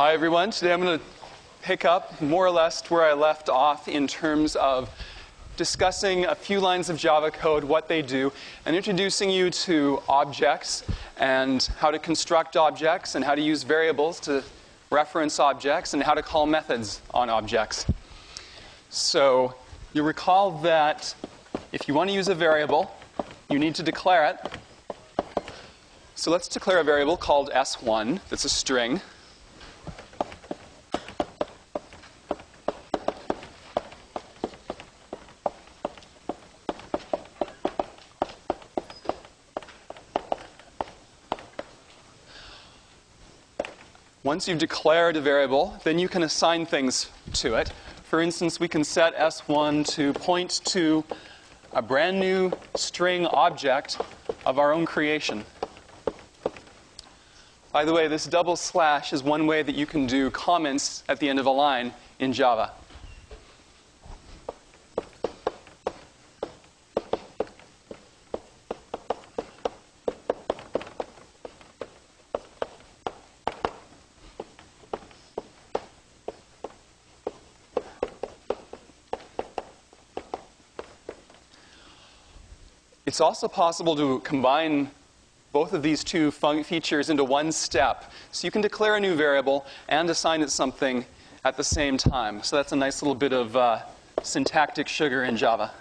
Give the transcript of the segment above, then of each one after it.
Hi everyone. Today I'm going to pick up more or less where I left off in terms of discussing a few lines of Java code, what they do, and introducing you to objects and how to construct objects and how to use variables to reference objects and how to call methods on objects. So you recall that if you want to use a variable, you need to declare it. So let's declare a variable called S1 that's a string. Once you've declared a variable, then you can assign things to it. For instance, we can set S1 to point to a brand new string object of our own creation. By the way, this double slash is one way that you can do comments at the end of a line in Java. It's also possible to combine both of these two features into one step. So you can declare a new variable and assign it something at the same time. So that's a nice little bit of syntactic sugar in Java.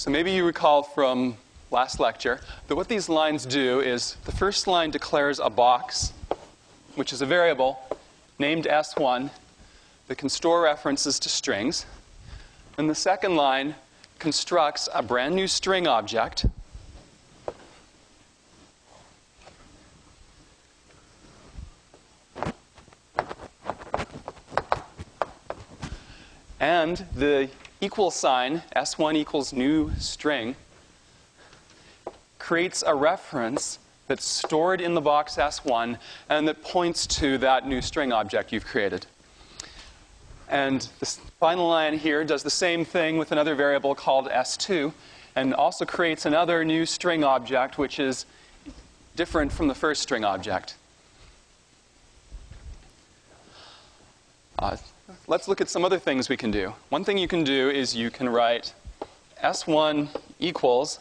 So maybe you recall from last lecture that what these lines do is the first line declares a box, which is a variable named S1 that can store references to strings. And the second line constructs a brand new string object and the equal sign, S1 equals new string, creates a reference that's stored in the box S1 and that points to that new string object you've created. And this final line here does the same thing with another variable called S2 and also creates another new string object which is different from the first string object. Let's look at some other things we can do. One thing you can do is you can write S1 equals,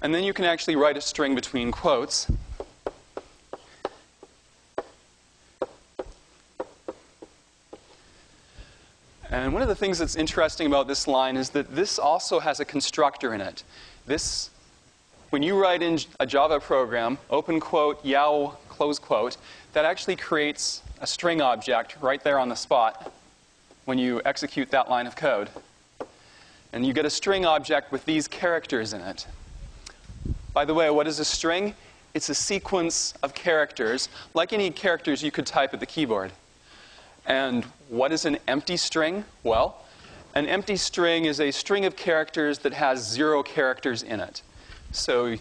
and then you can actually write a string between quotes. And one of the things that's interesting about this line is that this also has a constructor in it. This, when you write in a Java program, open quote, yow, close quote, that actually creates a string object right there on the spot when you execute that line of code. And you get a string object with these characters in it. By the way, what is a string? It's a sequence of characters, like any characters you could type at the keyboard. And what is an empty string? Well, an empty string is a string of characters that has 0 characters in it. So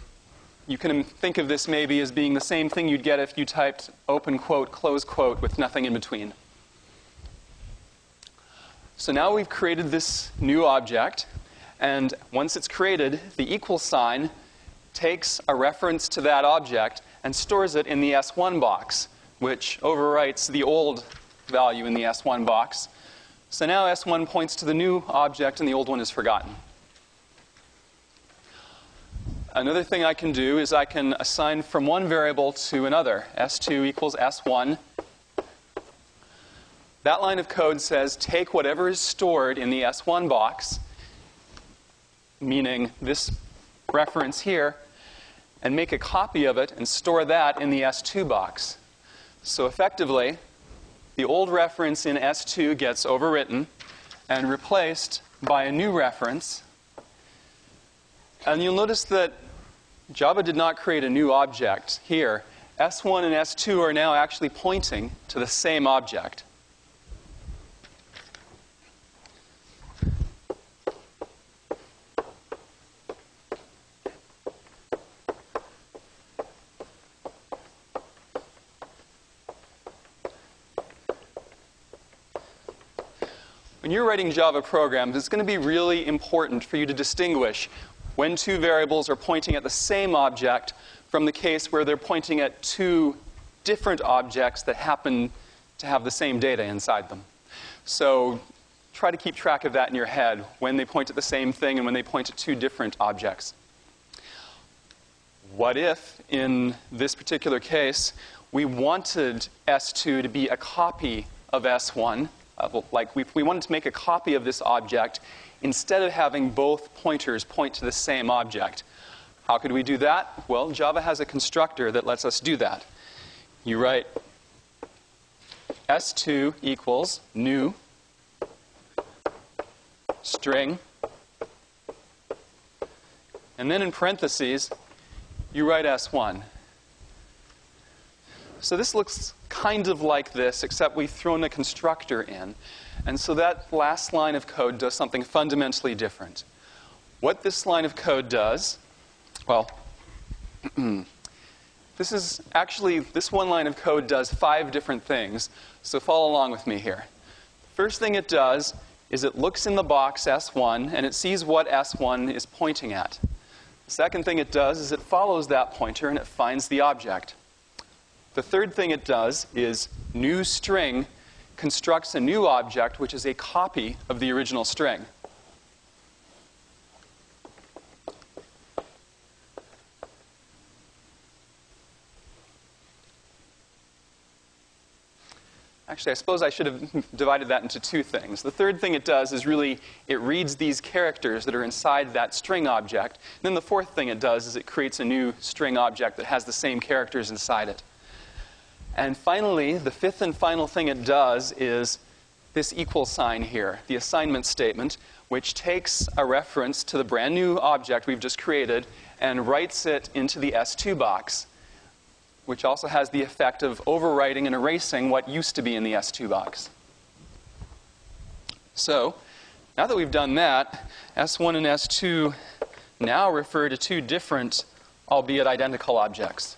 you can think of this maybe as being the same thing you'd get if you typed open quote, close quote with nothing in between. So now we've created this new object, and once it's created, the equal sign takes a reference to that object and stores it in the S1 box, which overwrites the old value in the S1 box. So now S1 points to the new object and the old one is forgotten. Another thing I can do is I can assign from one variable to another. S2 equals S1. That line of code says take whatever is stored in the S1 box, meaning this reference here, and make a copy of it and store that in the S2 box. So effectively, the old reference in S2 gets overwritten and replaced by a new reference. And you'll notice that Java did not create a new object here. S1 and S2 are now actually pointing to the same object. when you're writing Java programs, it's going to be really important for you to distinguish when two variables are pointing at the same object from the case where they're pointing at two different objects that happen to have the same data inside them. So try to keep track of that in your head when they point at the same thing and when they point at two different objects. What if, in this particular case, we wanted S2 to be a copy of S1? Like we wanted to make a copy of this object instead of having both pointers point to the same object. How could we do that? Well, Java has a constructor that lets us do that. You write S2 equals new string, and then in parentheses, you write S1. So this looks kind of like this, except we've thrown a constructor in. And so that last line of code does something fundamentally different. What this line of code does, well, this one line of code does 5 different things. So follow along with me here. First thing it does is it looks in the box S1 and it sees what S1 is pointing at. The second thing it does is it follows that pointer and it finds the object. The third thing it does is new string constructs a new object which is a copy of the original string. Actually, I suppose I should have divided that into 2 things. The third thing it does is really it reads these characters that are inside that string object. And then the fourth thing it does is it creates a new string object that has the same characters inside it. And finally, the fifth and final thing it does is this equal sign here, the assignment statement, which takes a reference to the brand new object we've just created and writes it into the S2 box, which also has the effect of overwriting and erasing what used to be in the S2 box. So, now that we've done that, S1 and S2 now refer to 2 different, albeit identical objects.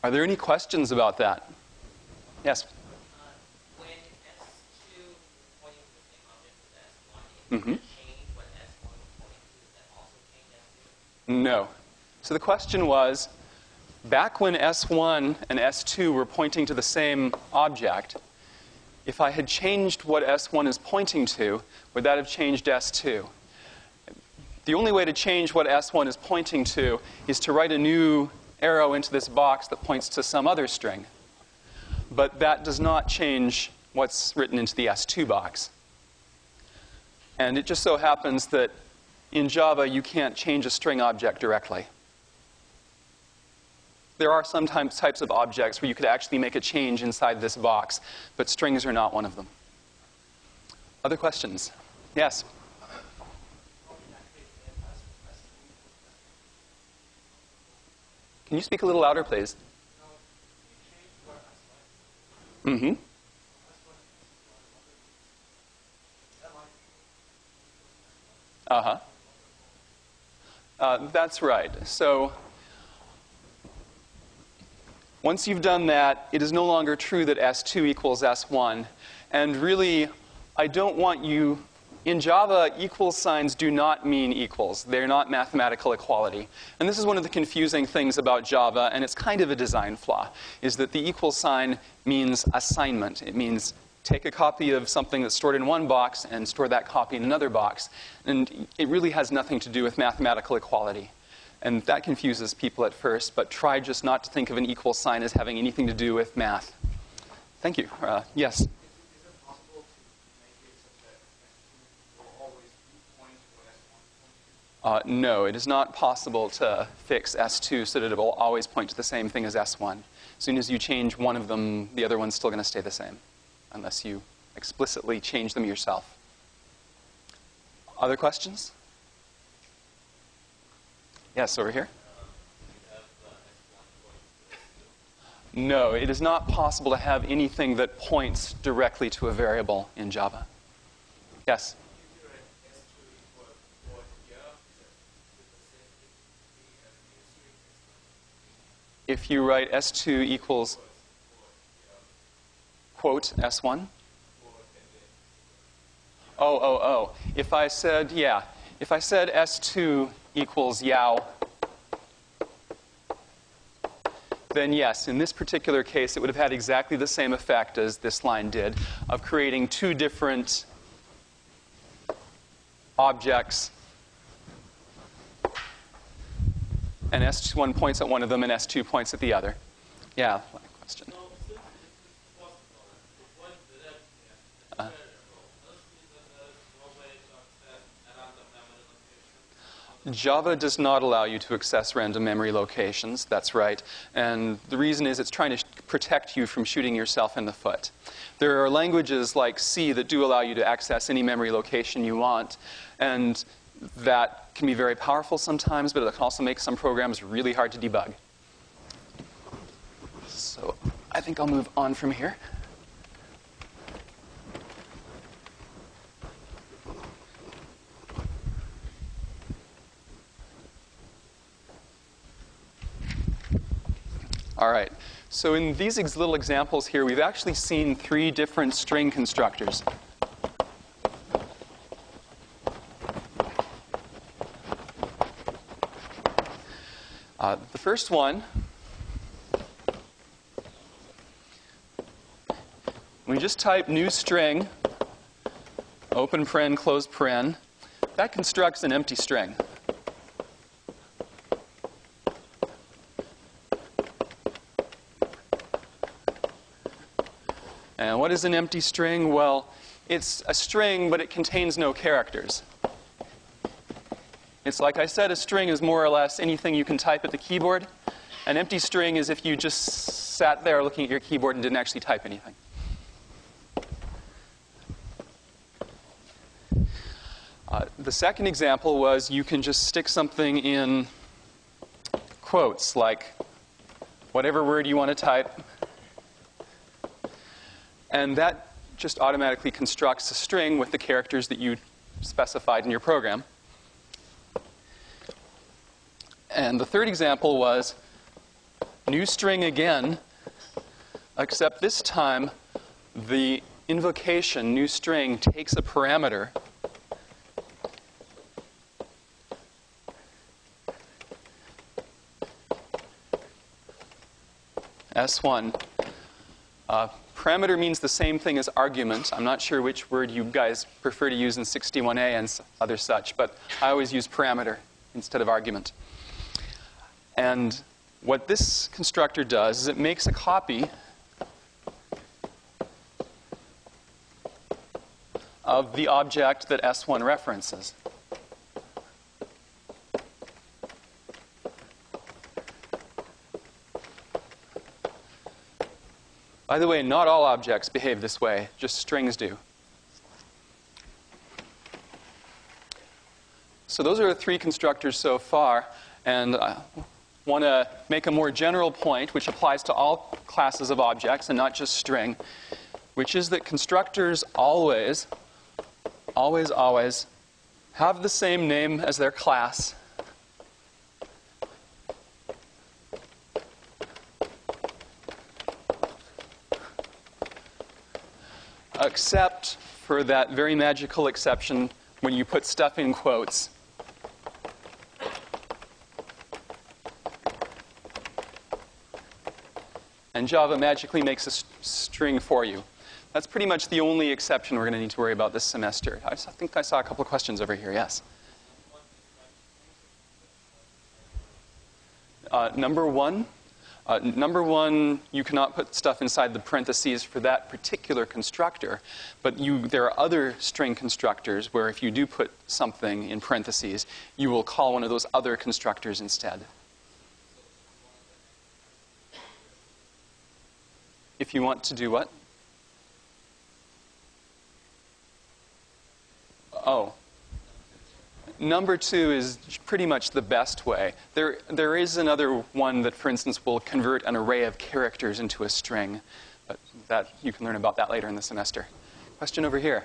Are there any questions about that? Yes? When S2 was pointing to the same object as S1, it change what S1 was pointing to, does that also change S2? No. So the question was, back when S1 and S2 were pointing to the same object, if I had changed what S1 is pointing to, would that have changed S2? The only way to change what S1 is pointing to is to write a new arrow into this box that points to some other string. But that does not change what's written into the S2 box. And it just so happens that in Java, you can't change a string object directly. There are some types of objects where you could actually make a change inside this box, but strings are not one of them. Other questions? Yes? Can you speak a little louder, please? Mm-hmm. Uh-huh. That's right. So once you've done that, it is no longer true that S2 equals S1. And really, I don't want you... In Java, equal signs do not mean equals. They're not mathematical equality. And this is one of the confusing things about Java, and it's kind of a design flaw, is that the equal sign means assignment. It means take a copy of something that's stored in one box and store that copy in another box. And it really has nothing to do with mathematical equality. And that confuses people at first, but try just not to think of an equal sign as having anything to do with math. Thank you. Yes? No, it is not possible to fix S2 so that it will always point to the same thing as S1. As soon as you change one of them, the other one's still going to stay the same, unless you explicitly change them yourself. Other questions? Yes, over here. No, it is not possible to have anything that points directly to a variable in Java. Yes? If you write S2 equals quote S1? Oh. If I said S2 equals Yao, then yes, in this particular case, it would have had exactly the same effect as this line did of creating two different objects. And S1 points at one of them and S2 points at the other. Yeah, question. Java does not allow you to access random memory locations, that's right. And the reason is it's trying to protect you from shooting yourself in the foot. There are languages like C that do allow you to access any memory location you want. And that can be very powerful sometimes, but it can also make some programs really hard to debug. So I think I'll move on from here. All right, so in these little examples here, we've actually seen three different string constructors. The first one, we just type new string, open paren, close paren. That constructs an empty string. And what is an empty string? Well, it's a string, but it contains no characters. It's like I said, a string is more or less anything you can type at the keyboard. An empty string is if you just sat there looking at your keyboard and didn't actually type anything. The second example was you can just stick something in quotes, like whatever word you want to type. And that just automatically constructs a string with the characters that you specified in your program. And the third example was new string again, except this time the invocation, new string, takes a parameter. S1. Parameter means the same thing as argument. I'm not sure which word you guys prefer to use in 61A and other such, but I always use parameter instead of argument. And what this constructor does is it makes a copy of the object that S1 references. By the way, not all objects behave this way, just strings do. So those are the three constructors so far, and I want to make a more general point, which applies to all classes of objects and not just string, which is that constructors always have the same name as their class. Except for that very magical exception when you put stuff in quotes. And Java magically makes a string for you. That's pretty much the only exception we're going to need to worry about this semester. I think I saw a couple of questions over here. Yes? Number one, you cannot put stuff inside the parentheses for that particular constructor. But there are other string constructors where if you do put something in parentheses, you will call one of those other constructors instead. If you want to do what? Oh. number 2 is pretty much the best way. There is another one that, for instance, will convert an array of characters into a string. But that, you can learn about that later in the semester. Question over here.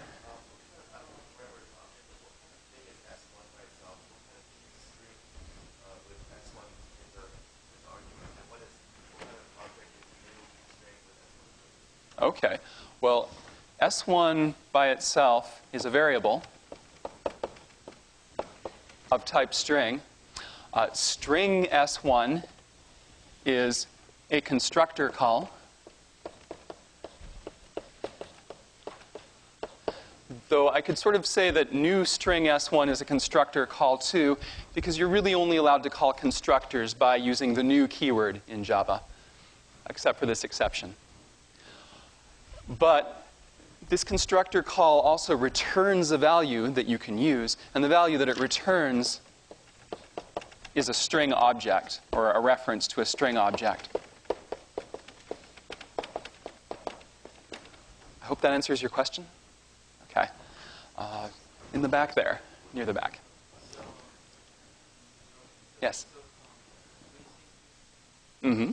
Okay. Well, S1 by itself is a variable of type string. String S1 is a constructor call. Though I could sort of say that new string S1 is a constructor call too, because you're really only allowed to call constructors by using the new keyword in Java, except for this exception. But this constructor call also returns a value that you can use, and the value that it returns is a string object, or a reference to a string object. I hope that answers your question. Okay. In the back there, near the back. Yes? Mm-hmm.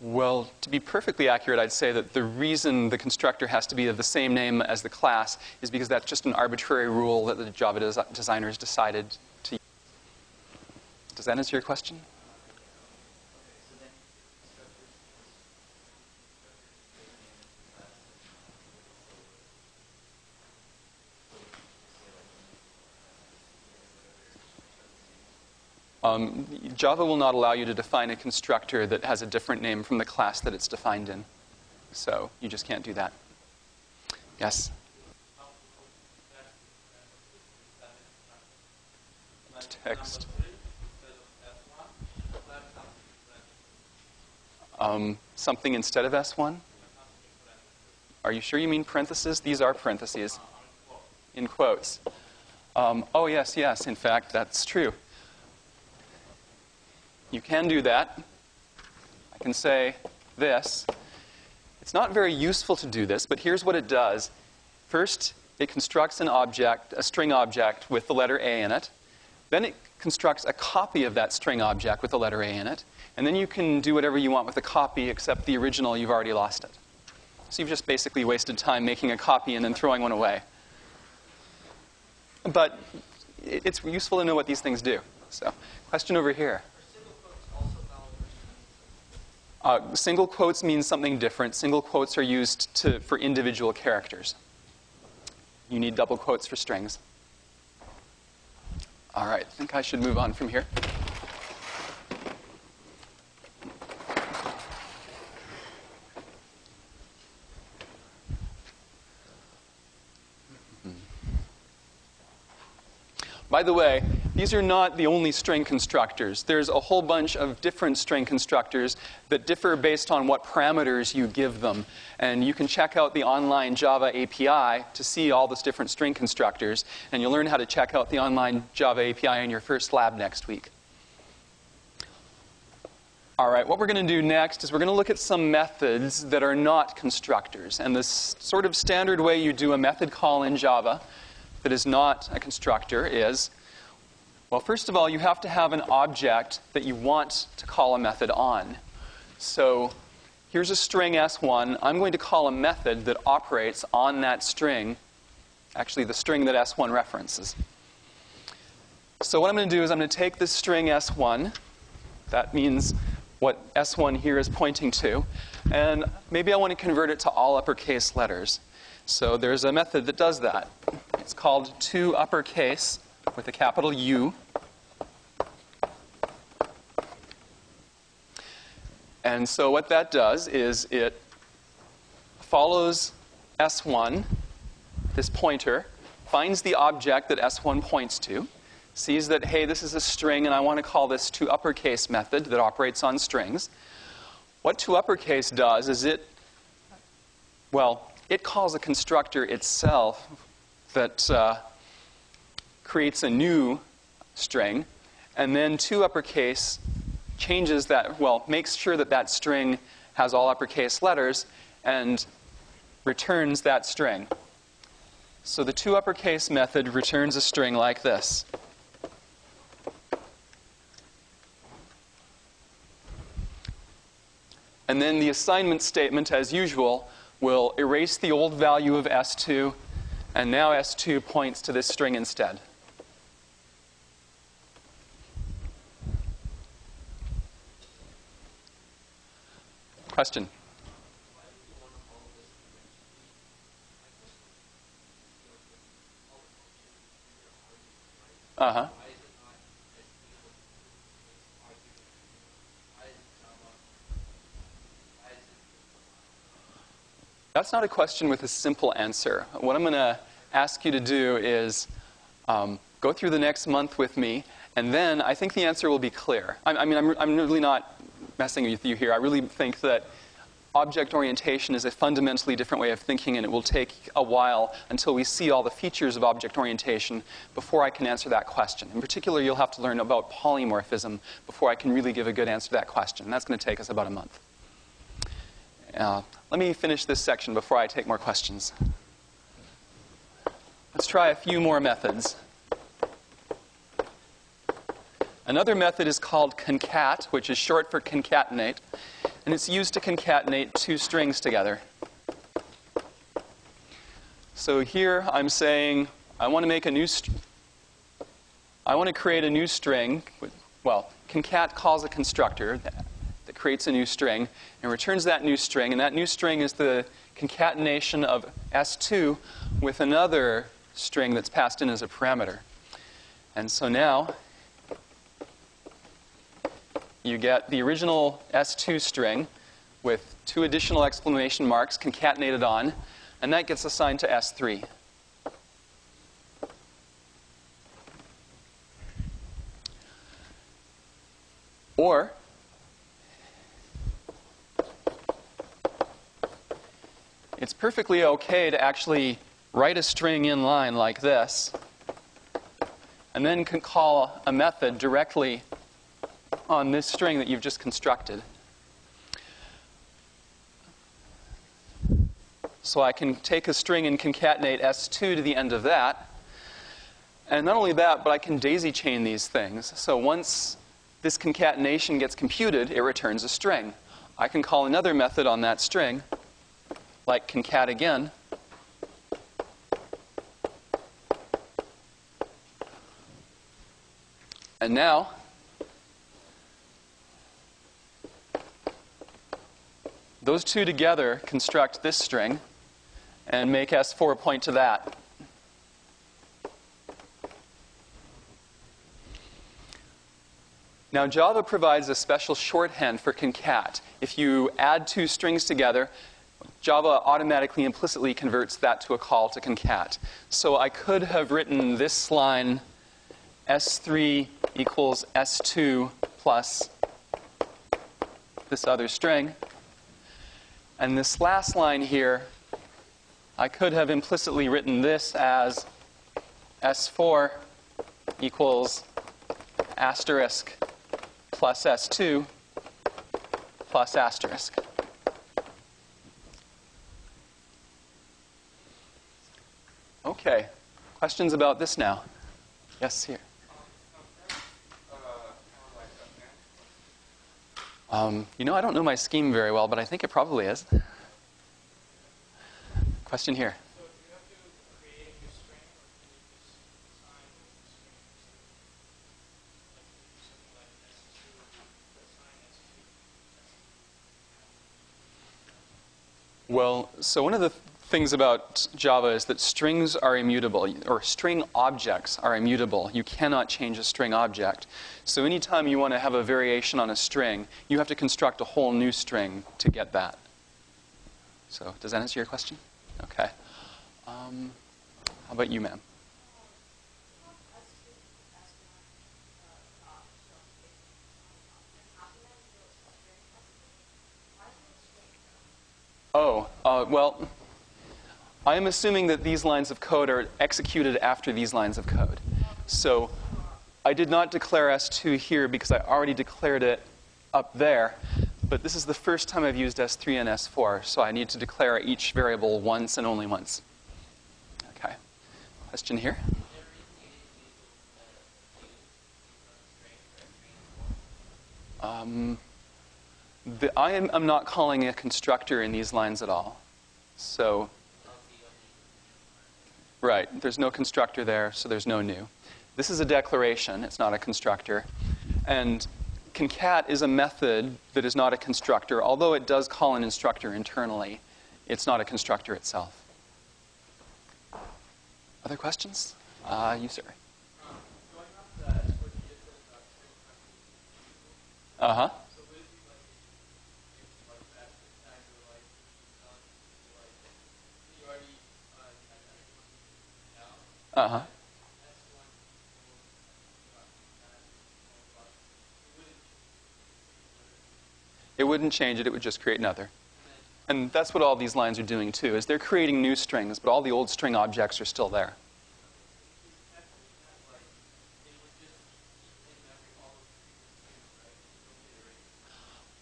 Well, to be perfectly accurate, I'd say that the reason the constructor has to be of the same name as the class is because that's just an arbitrary rule that the Java designers decided to use. Does that answer your question? Java will not allow you to define a constructor that has a different name from the class that it's defined in. So you just can't do that. Yes? Text. Something instead of S1? Are you sure you mean parentheses? These are parentheses. In quotes. Oh, yes, in fact, that's true. You can do that. I can say this. It's not very useful to do this, but here's what it does. First, it constructs an object, a string object with the letter A in it. Then it constructs a copy of that string object with the letter A in it. And then you can do whatever you want with the copy, except the original, you've already lost it. So you've just basically wasted time making a copy and then throwing one away. But it's useful to know what these things do. So, question over here. Single quotes mean something different. Single quotes are used for individual characters. You need double quotes for strings. All right, I think I should move on from here. By the way, these are not the only string constructors. There's a whole bunch of different string constructors that differ based on what parameters you give them. And you can check out the online Java API to see all those different string constructors. And you'll learn how to check out the online Java API in your first lab next week. All right, what we're going to do next is we're going to look at some methods that are not constructors. And this sort of standard way you do a method call in Java that is not a constructor is, well, first of all, you have to have an object that you want to call a method on. So here's a string S1. I'm going to call a method that operates on that string, actually the string that S1 references. So what I'm going to do is I'm going to take this string S1. That means what S1 here is pointing to. And maybe I want to convert it to all uppercase letters. So there's a method that does that. It's called toUpperCase with a capital U. And so what that does is it follows S1, this pointer, finds the object that S1 points to, sees that, hey, this is a string and I want to call this toUpperCase method that operates on strings. What toUpperCase does is it calls a constructor itself that creates a new string, and then toUpperCase changes that, well, makes sure that that string has all uppercase letters and returns that string. So the toUpperCase method returns a string like this. And then the assignment statement, as usual, will erase the old value of S2, and now S2 points to this string instead. Question? Uh-huh. That's not a question with a simple answer. What I'm going to ask you to do is go through the next month with me, and then I think the answer will be clear. I'm really not messing with you here. I really think that object orientation is a fundamentally different way of thinking, and it will take a while until we see all the features of object orientation before I can answer that question. In particular, you'll have to learn about polymorphism before I can really give a good answer to that question. And that's going to take us about a month. Let me finish this section before I take more questions. Let's try a few more methods. Another method is called concat, which is short for concatenate, and it's used to concatenate two strings together. So here I'm saying I want to make a new I want to create a new string. Well, concat calls a constructor that creates a new string and returns that new string, and that new string is the concatenation of S2 with another string that's passed in as a parameter. And so now you get the original S2 string with two additional exclamation marks concatenated on, and that gets assigned to S3. Or it's perfectly okay to actually write a string in line like this, and then can call a method directly on this string that you've just constructed. So I can take a string and concatenate S2 to the end of that. And not only that, but I can daisy chain these things. So once this concatenation gets computed, it returns a string. I can call another method on that string, like concat again. And now those two together construct this string and make S4 point to that. Now, Java provides a special shorthand for concat. If you add two strings together, Java automatically implicitly converts that to a call to concat. So I could have written this line S3 equals S2 plus this other string. And this last line here, I could have implicitly written this as S4 equals asterisk plus S2 plus asterisk. Okay. Questions about this now? Yes, here. I don't know my scheme very well, but I think it probably is. Question here. So do you have to create a new string, or can you just assign the string like something like S2, assign S2? Well, so one of the things about Java is that strings are immutable, or string objects are immutable. You cannot change a string object. So anytime you want to have a variation on a string, you have to construct a whole new string to get that. So does that answer your question? Okay. How about you, ma'am? Well, I am assuming that these lines of code are executed after these lines of code. So I did not declare S2 here because I already declared it up there. But this is the first time I've used S3 and S4, so I need to declare each variable once and only once. Okay. Question here? I'm not calling a constructor in these lines at all. So, right, there's no constructor there, so there's no new. This is a declaration, it's not a constructor. And concat is a method that is not a constructor, although it does call an instructor internally. It's not a constructor itself. Other questions? You, sir. Uh-huh. Uh-huh. It wouldn't change it, it would just create another. And that's what all these lines are doing too, is they're creating new strings, but all the old string objects are still there.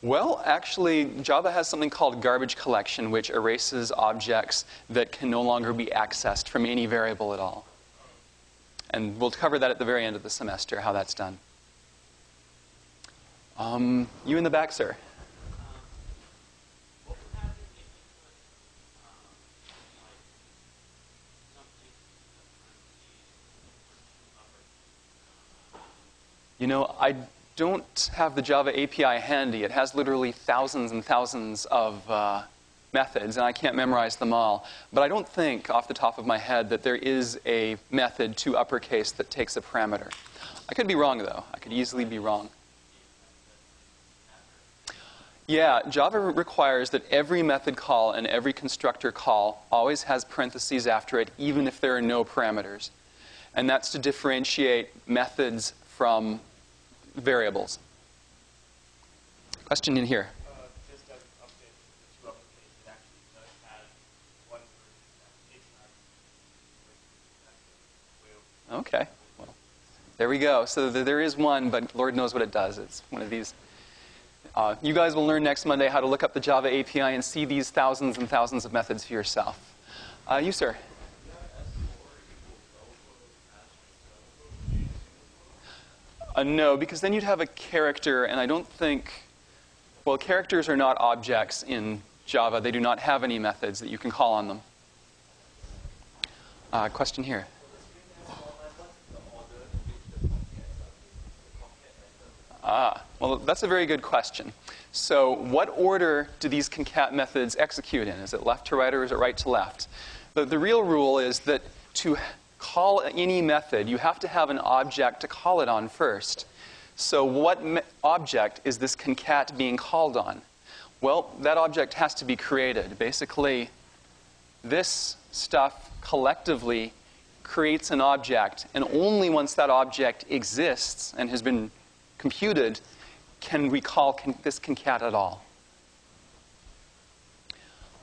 Well, actually, Java has something called garbage collection, which erases objects that can no longer be accessed from any variable at all. And we'll cover that at the very end of the semester, how that's done. You in the back, sir. You know, I don't have the Java API handy. It has literally thousands and thousands of methods, and I can't memorize them all. But I don't think, off the top of my head, that there is a method to uppercase that takes a parameter. I could be wrong, though. I could easily be wrong. Yeah, Java requires that every method call and every constructor call always has parentheses after it, even if there are no parameters. And that's to differentiate methods from variables. Question in here. Just as an update, the 2 uppercase, it actually does have one version that it's not. Okay. Well, there we go. So there is one, but Lord knows what it does. It's one of these. You guys will learn next Monday how to look up the Java API and see these thousands and thousands of methods for yourself. You, sir. No, because then you'd have a character, and I don't think, well, characters are not objects in Java. They do not have any methods that you can call on them. Question here. Well, that's a very good question. So what order do these concat methods execute in? Is it left to right or is it right to left? The real rule is that to call any method, you have to have an object to call it on first. So what object is this concat being called on? Well, that object has to be created. Basically, this stuff collectively creates an object, and only once that object exists and has been computed can we call this concat at all.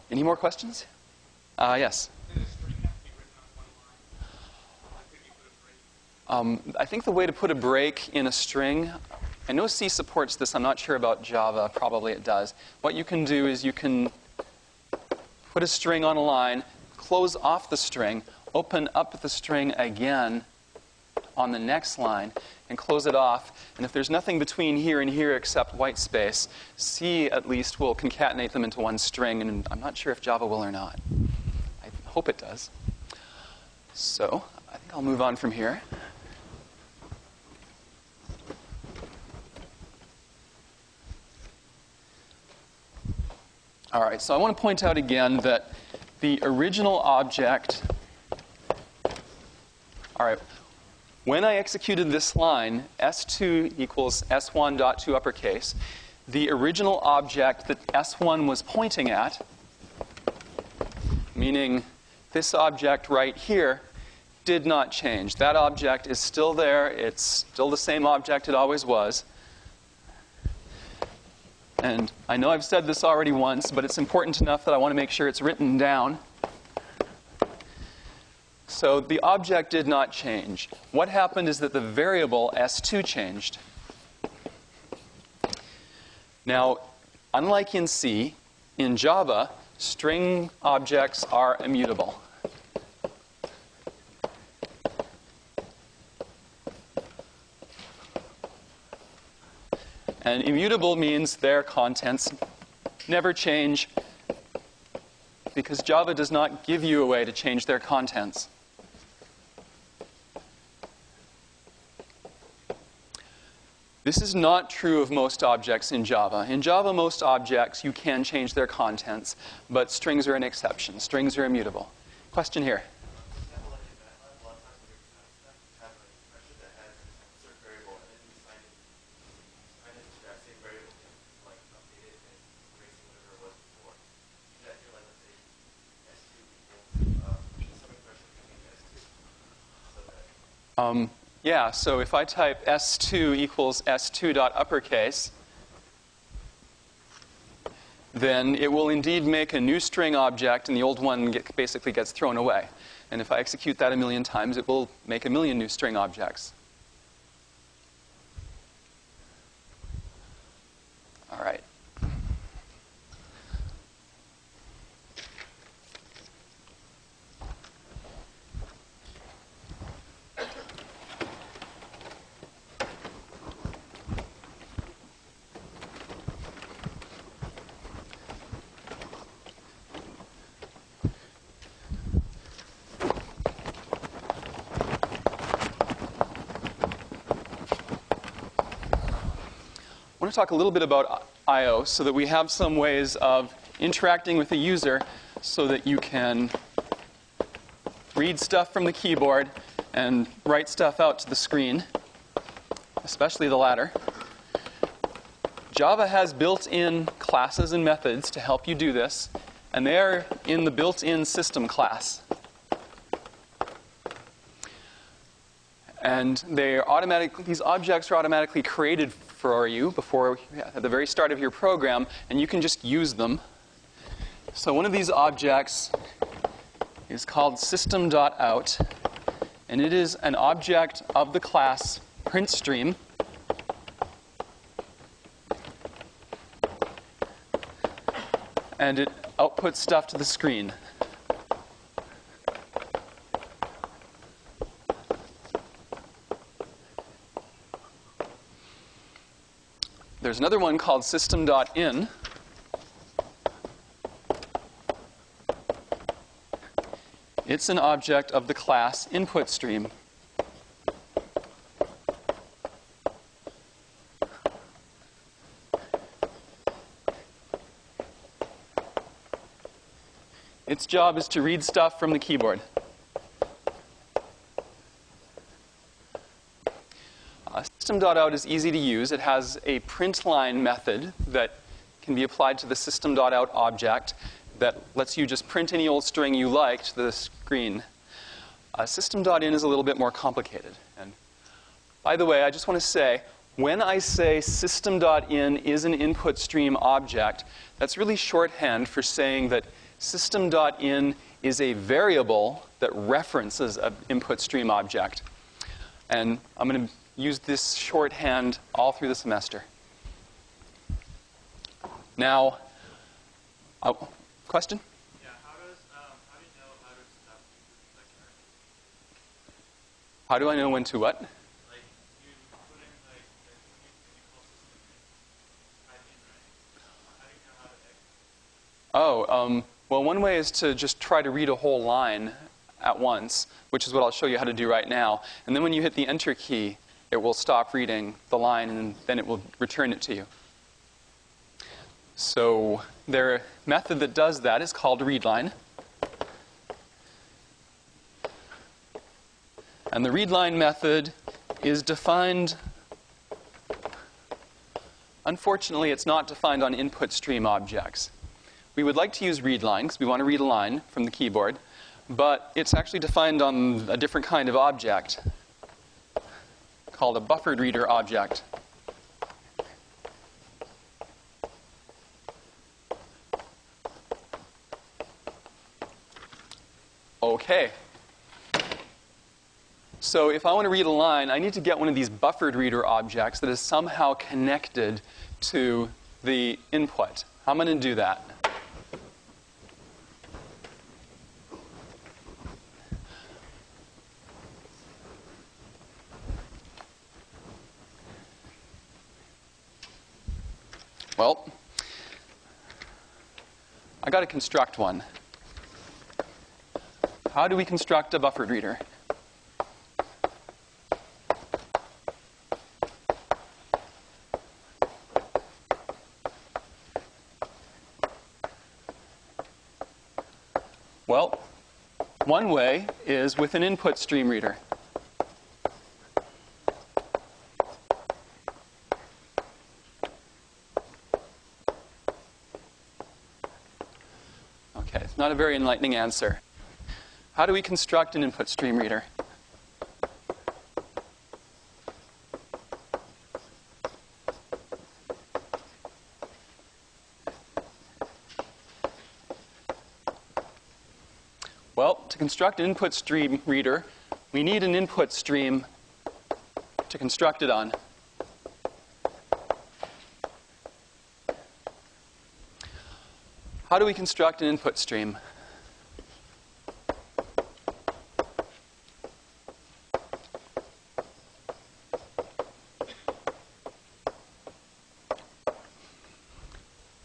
Any more questions? Yes? I think the way to put a break in a string, I know C supports this, I'm not sure about Java, probably it does. What you can do is you can put a string on a line, close off the string, open up the string again on the next line, and close it off. And if there's nothing between here and here except white space, C at least will concatenate them into one string, and I'm not sure if Java will or not. I hope it does. So I think I'll move on from here. All right, so I want to point out again that the original object, all right, when I executed this line, S2 equals S1.2 uppercase, the original object that S1 was pointing at, meaning this object right here, did not change. That object is still there. It's still the same object it always was. And I know I've said this already once, but it's important enough that I want to make sure it's written down. So the object did not change. What happened is that the variable S2 changed. Now, unlike in C, in Java, string objects are immutable. And immutable means their contents never change, because Java does not give you a way to change their contents. This is not true of most objects in Java. In Java, most objects, you can change their contents, but strings are an exception. Strings are immutable. Question here. Yeah, so if I type s2 equals s2 dot uppercase, then it will indeed make a new string object, and the old one basically gets thrown away. And if I execute that 1,000,000 times, it will make 1,000,000 new string objects. All right. I want to talk a little bit about I/O so that we have some ways of interacting with the user so that you can read stuff from the keyboard and write stuff out to the screen, especially the latter. Java has built-in classes and methods to help you do this, and they are in the built-in system class. And these objects are automatically created for you at the very start of your program, and you can just use them. So one of these objects is called system.out, and it is an object of the class printStream. And it outputs stuff to the screen. There's another one called system.in. It's an object of the class inputStream. Its job is to read stuff from the keyboard. System.out is easy to use. It has a printline method that can be applied to the system.out object that lets you just print any old string you like to the screen. System.in is a little bit more complicated. And by the way, I just want to say, when I say system.in is an input stream object, that's really shorthand for saying that system.in is a variable that references an input stream object. And I'm going to use this shorthand all through the semester. Now, question? Yeah, how do you know how to stop like How do I know when to what? Like you put in like when you call system in, type in, right? How do you know how to exit? Well, one way is to just try to read a whole line at once, which is what I'll show you how to do right now. And then when you hit the Enter key, it will stop reading the line, and then it will return it to you. So their method that does that is called readLine. And the readLine method is defined. Unfortunately, it's not defined on input stream objects. We would like to use readLine because we want to read a line from the keyboard, but it's actually defined on a different kind of object called a buffered reader object. Okay. So if I want to read a line, I need to get one of these buffered reader objects that is somehow connected to the input. How am I going to do that? Well, I got to construct one. How do we construct a buffered reader? Well, one way is with an input stream reader. Okay, it's not a very enlightening answer. How do we construct an input stream reader? Well, to construct an input stream reader, we need an input stream to construct it on. How do we construct an input stream?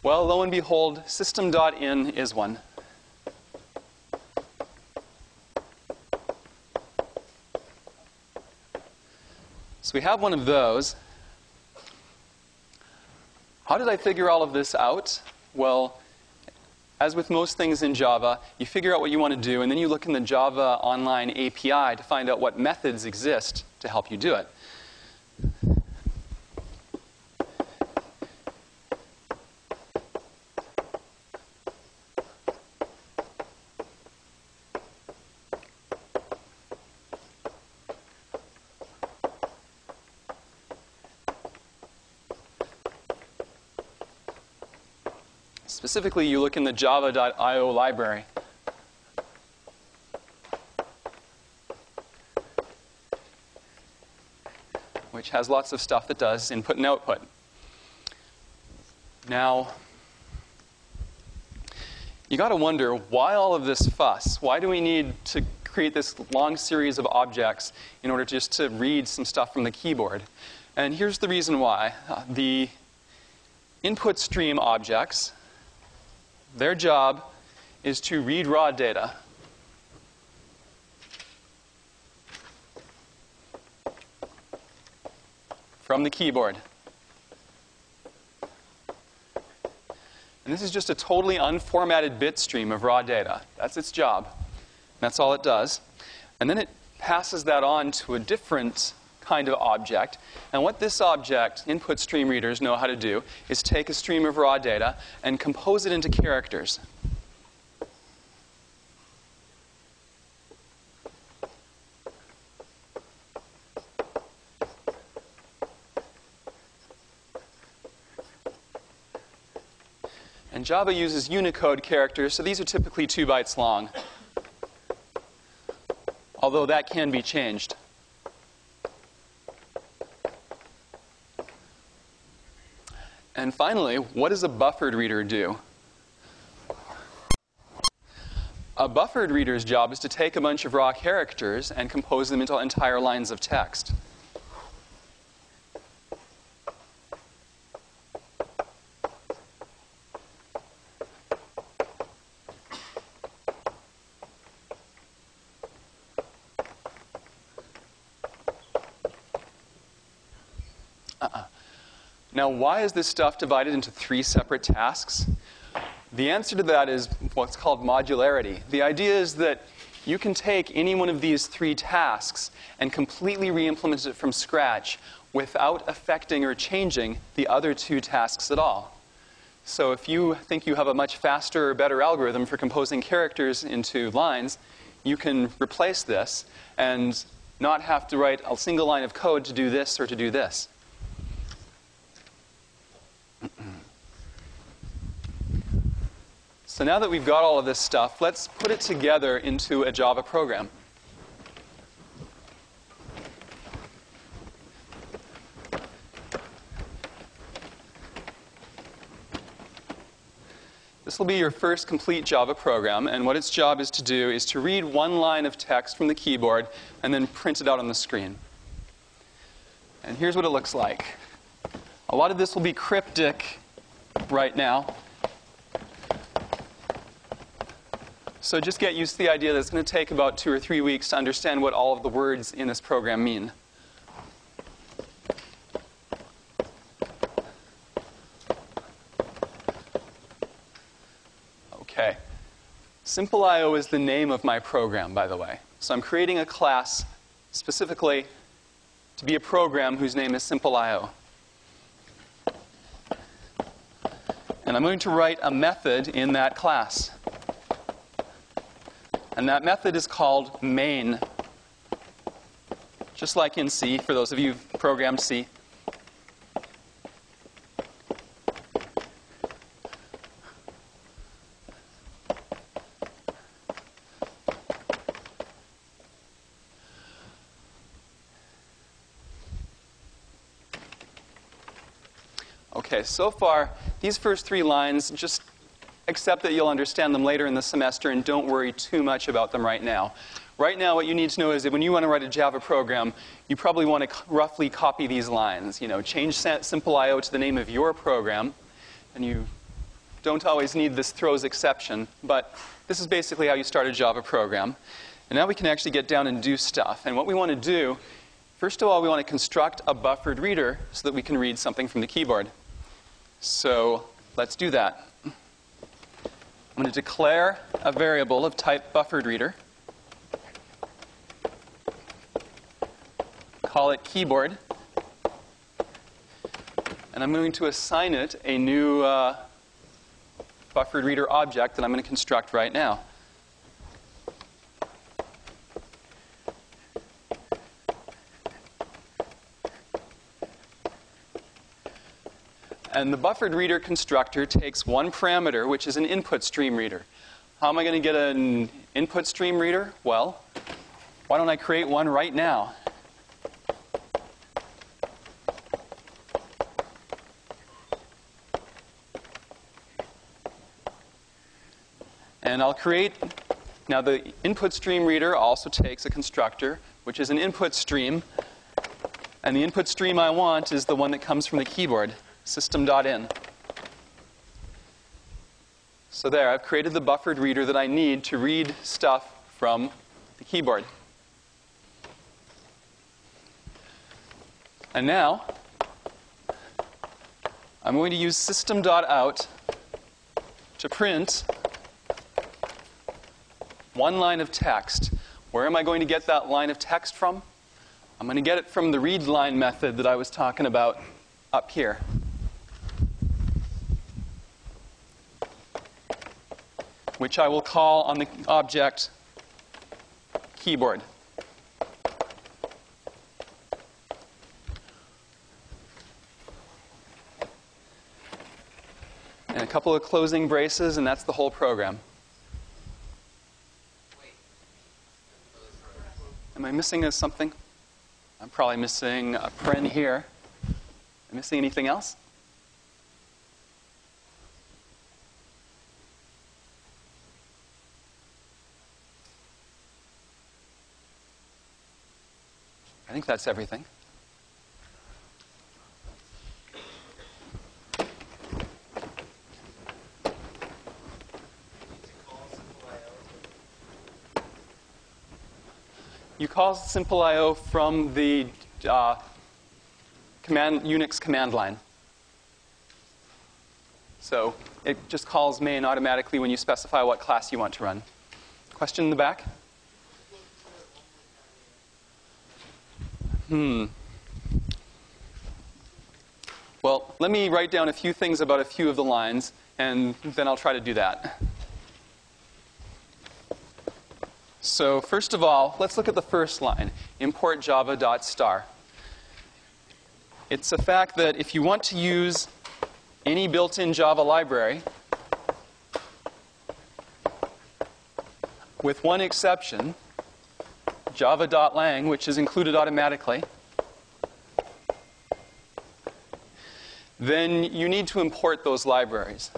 Well, lo and behold, system.in is one. So we have one of those. How did I figure all of this out? Well, as with most things in Java, you figure out what you want to do, and then you look in the Java Online API to find out what methods exist to help you do it. Specifically, you look in the java.io library. Which has lots of stuff that does input and output. Now, you got to wonder, why all of this fuss? Why do we need to create this long series of objects in order just to read some stuff from the keyboard? And here's the reason why. The input stream objects, their job is to read raw data. From the keyboard. And this is just a totally unformatted bit stream of raw data. That's its job. That's all it does. And then it passes that on to a different kind of object. And what this object, input stream readers, know how to do is take a stream of raw data and compose it into characters. And Java uses Unicode characters, so these are typically 2 bytes long. Although that can be changed. And finally, what does a buffered reader do? A buffered reader's job is to take a bunch of raw characters and compose them into entire lines of text. Now, why is this stuff divided into 3 separate tasks? The answer to that is what's called modularity. The idea is that you can take any one of these 3 tasks and completely re-implement it from scratch without affecting or changing the other 2 tasks at all. So if you think you have a much faster or better algorithm for composing characters into lines, you can replace this and not have to write a single line of code to do this or to do this. So now that we've got all of this stuff, let's put it together into a Java program. This will be your first complete Java program, and what its job is to do is to read one line of text from the keyboard and then print it out on the screen. And here's what it looks like. A lot of this will be cryptic right now. So just get used to the idea that it's going to take about 2 or 3 weeks to understand what all of the words in this program mean. Okay. SimpleIO is the name of my program, by the way. So I'm creating a class specifically to be a program whose name is SimpleIO. And I'm going to write a method in that class. And that method is called main. Just like in C, for those of you who've programmed C. Okay, so far, these first 3 lines, just accept that you'll understand them later in the semester and don't worry too much about them right now. Right now, what you need to know is that when you want to write a Java program, you probably want to roughly copy these lines. You know, change SimpleIO to the name of your program, and you don't always need this throws exception, but this is basically how you start a Java program. And now we can actually get down and do stuff. And what we want to do, first of all, we want to construct a buffered reader so that we can read something from the keyboard. So let's do that. I'm going to declare a variable of type buffered reader. Call it keyboard. And I'm going to assign it a new buffered reader object that I'm going to construct right now. And the buffered reader constructor takes one parameter, which is an input stream reader. How am I going to get an input stream reader? Well, why don't I create one right now? And I'll create, now the input stream reader also takes a constructor, which is an input stream. And the input stream I want is the one that comes from the keyboard. System.in. So there, I've created the buffered reader that I need to read stuff from the keyboard. And now, I'm going to use system.out to print one line of text. Where am I going to get that line of text from? I'm going to get it from the readLine method that I was talking about up here. Which I will call on the object keyboard. And a couple of closing braces, and that's the whole program. Am I missing something? I'm probably missing a paren here. Am I missing anything else? I think that's everything. You call SimpleIO from the Unix command line. So it just calls main automatically when you specify what class you want to run. Question in the back? Well, let me write down a few things about a few of the lines, and then I'll try to do that. So first of all, let's look at the first line, import java.star. It's a fact that if you want to use any built-in Java library, with one exception, java.lang, which is included automatically, then you need to import those libraries.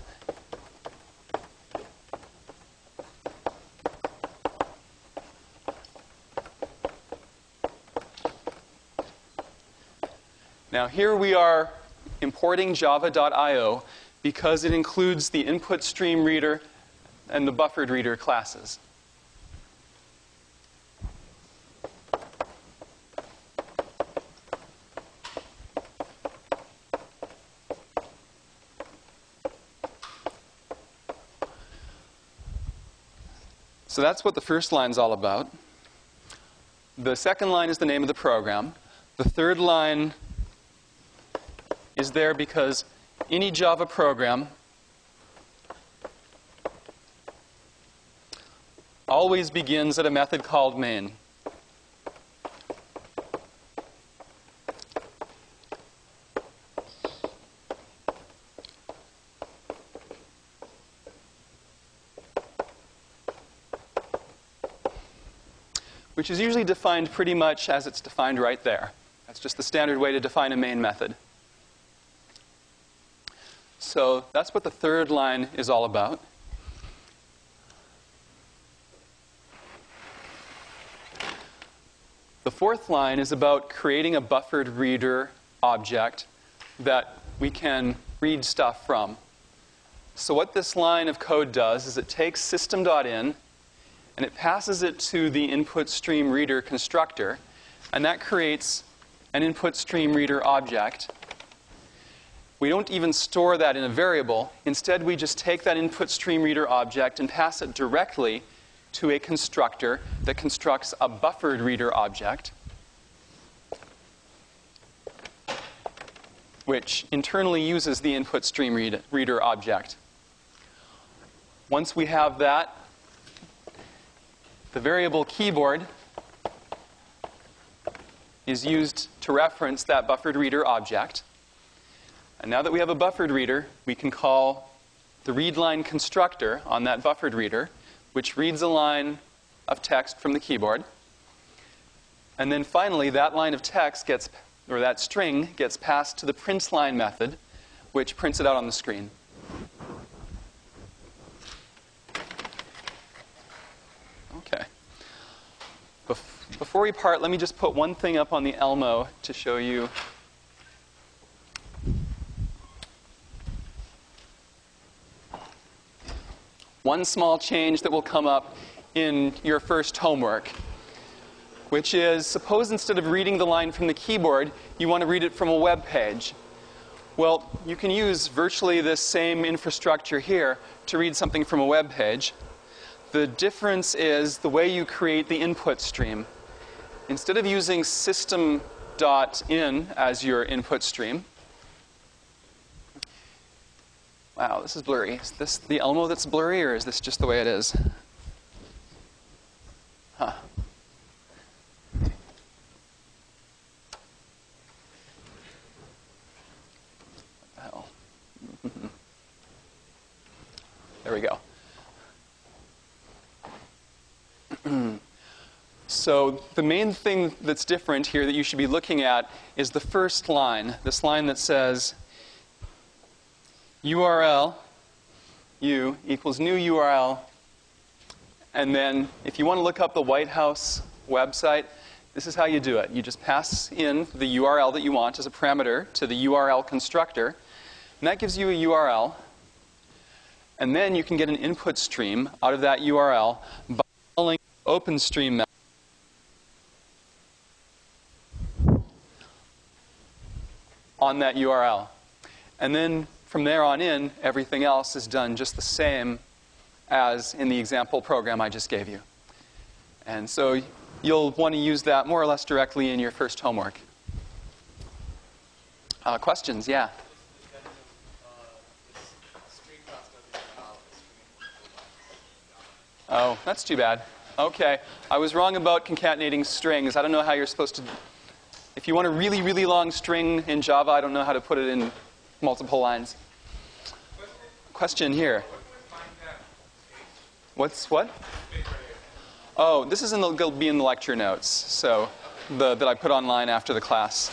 Now here we are importing java.io because it includes the input stream reader and the buffered reader classes. So that's what the first line is all about. The second line is the name of the program. The third line is there because any Java program always begins at a method called main. Which is usually defined pretty much as it's defined right there. That's just the standard way to define a main method. So that's what the third line is all about. The fourth line is about creating a buffered reader object that we can read stuff from. So what this line of code does is it takes system.in and it passes it to the input stream reader constructor, and that creates an input stream reader object. We don't even store that in a variable. Instead, we just take that input stream reader object and pass it directly to a constructor that constructs a buffered reader object, which internally uses the input stream reader object. Once we have that, the variable keyboard is used to reference that buffered reader object. And now that we have a buffered reader, we can call the readLine constructor on that buffered reader, which reads a line of text from the keyboard. And then finally, that line of text gets, or that string gets passed to the println method, which prints it out on the screen. Okay. Before we part, let me just put one thing up on the Elmo to show you. One small change that will come up in your first homework, which is, suppose instead of reading the line from the keyboard, you want to read it from a web page. Well, you can use virtually this same infrastructure here to read something from a web page. The difference is the way you create the input stream. Instead of using system.in as your input stream, wow, this is blurry. Is this the Elmo that's blurry, or is this just the way it is? Huh. What the hell? There we go. So the main thing that's different here that you should be looking at is the first line, this line that says URL u equals new URL. And then if you want to look up the White House website, this is how you do it. You just pass in the URL that you want as a parameter to the URL constructor, and that gives you a URL. And then you can get an input stream out of that URL by calling OpenStream method on that URL. And then from there on in, everything else is done just the same as in the example program I just gave you. And so you'll want to use that more or less directly in your first homework. Questions? Yeah? Oh, that's too bad. Okay. I was wrong about concatenating strings. I don't know how you're supposed to... If you want a really, really long string in Java, I don't know how to put it in multiple lines. Question here. What's what? Oh, this is going to be in the lecture notes, so that I put online after the class.